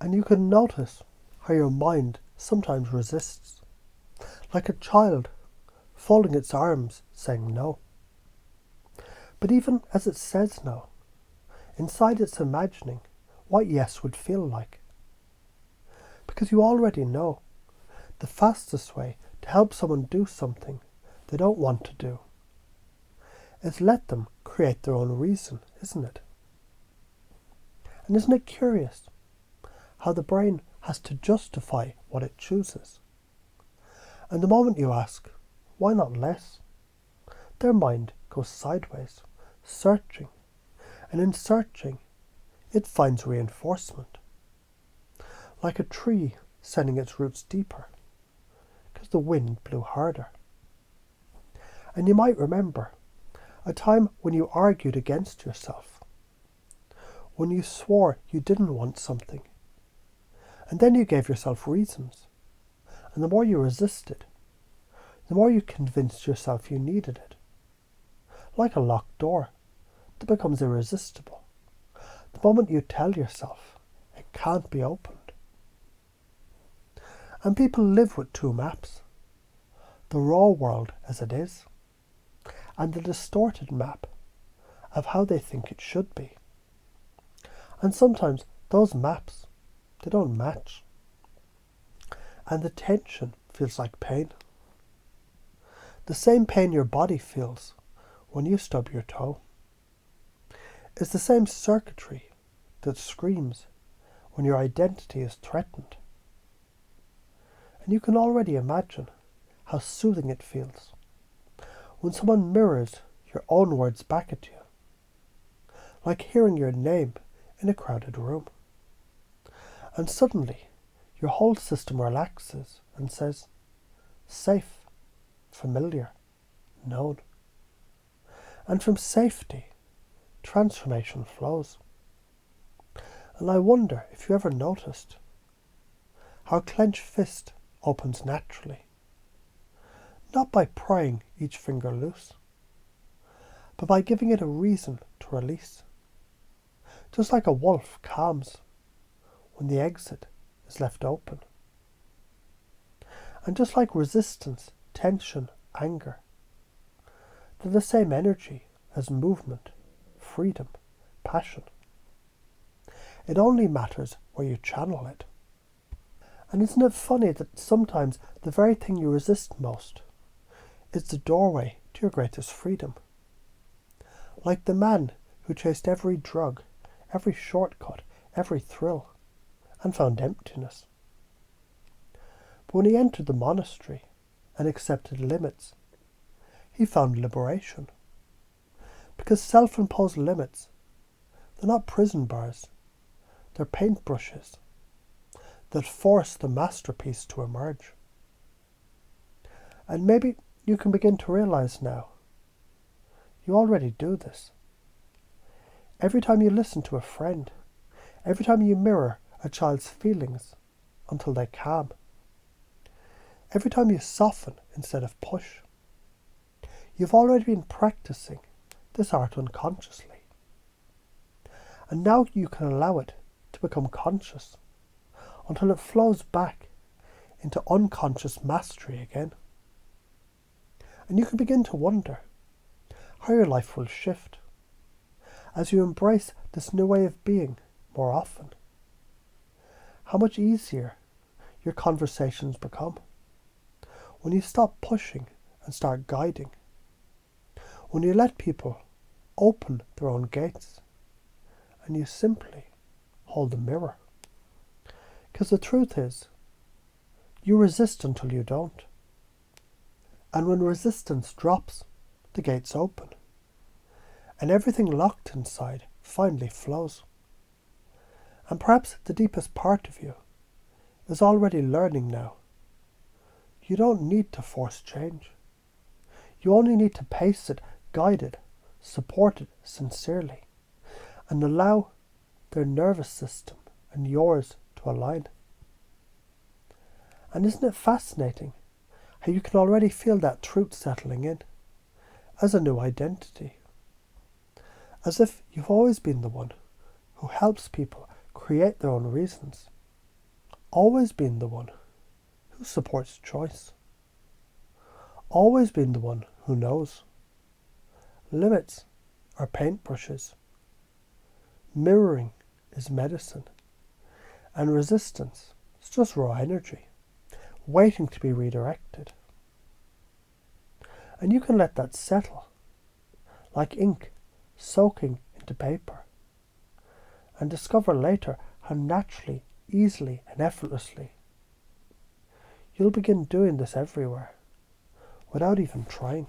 And you can notice how your mind sometimes resists, like a child folding its arms saying no. But even as it says no, inside it's imagining what yes would feel like. Because you already know the fastest way to help someone do something they don't want to do is let them create their own reason, isn't it? And isn't it curious how the brain has to justify what it chooses? And the moment you ask, why not less? Their mind goes sideways, searching, and in searching, it finds reinforcement. Like a tree sending its roots deeper, because the wind blew harder. And you might remember a time when you argued against yourself, when you swore you didn't want something, and then you gave yourself reasons, and the more you resisted, the more you convinced yourself you needed it. Like a locked door that becomes irresistible the moment you tell yourself it can't be opened. And people live with two maps, the raw world as it is, and the distorted map of how they think it should be. And sometimes those maps, they don't match. And the tension feels like pain. The same pain your body feels when you stub your toe is the same circuitry that screams when your identity is threatened. And you can already imagine how soothing it feels when someone mirrors your own words back at you, like hearing your name in a crowded room. And suddenly your whole system relaxes and says, safe, familiar, known. And from safety, transformation flows. And I wonder if you ever noticed how a clenched fist opens naturally, not by prying each finger loose, but by giving it a reason to release. Just like a wolf calms when the exit is left open. And just like resistance, tension, anger, they're the same energy as movement, freedom, passion. It only matters where you channel it. And isn't it funny that sometimes the very thing you resist most is the doorway to your greatest freedom? Like the man who chased every drug, every shortcut, every thrill, and found emptiness. But when he entered the monastery and accepted limits, he found liberation. Because self-imposed limits, they're not prison bars, they're paintbrushes that force the masterpiece to emerge. And maybe you can begin to realize now, you already do this. Every time you listen to a friend, every time you mirror a child's feelings until they calm, every time you soften instead of push, you've already been practicing this art unconsciously. And now you can allow it to become conscious until it flows back into unconscious mastery again. And you can begin to wonder how your life will shift as you embrace this new way of being more often. How much easier your conversations become when you stop pushing and start guiding. When you let people open their own gates and you simply hold the mirror. Because the truth is, you resist until you don't. And when resistance drops, the gates open. And everything locked inside finally flows. And perhaps the deepest part of you is already learning now. You don't need to force change. You only need to pace it, guide it, support it sincerely, and allow their nervous system and yours to align. And isn't it fascinating how you can already feel that truth settling in as a new identity? As if you've always been the one who helps people create their own reasons, always been the one who supports choice, always been the one who knows. Limits are paintbrushes, mirroring is medicine, and resistance is just raw energy, waiting to be redirected. And you can let that settle, like ink soaking into paper, and discover later how naturally, easily, and effortlessly you'll begin doing this everywhere, without even trying.